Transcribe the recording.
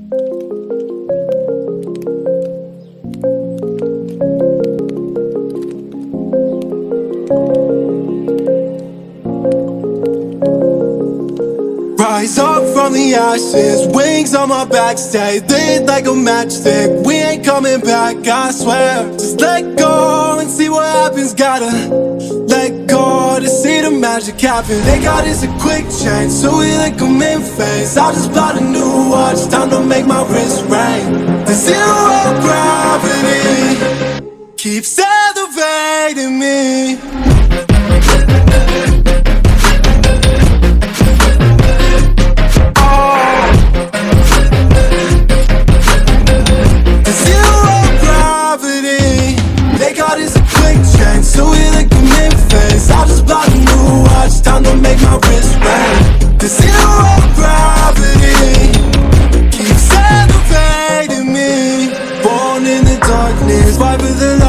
Rise up from the ashes, wings on my back, stay lit like a matchstick. We ain't coming back, I swear. Just let go and see what happens. Gotta let go to see the magic happen. They got us a quick change, so we like them in phase. I just bought a new watch, time to make my wrist ring. The zero gravity keeps elevating me. So we like them in phase. I just bought a new watch, time to make my wrist ring. The zero gravity keeps elevating me. Born in the darkness, fight for the light.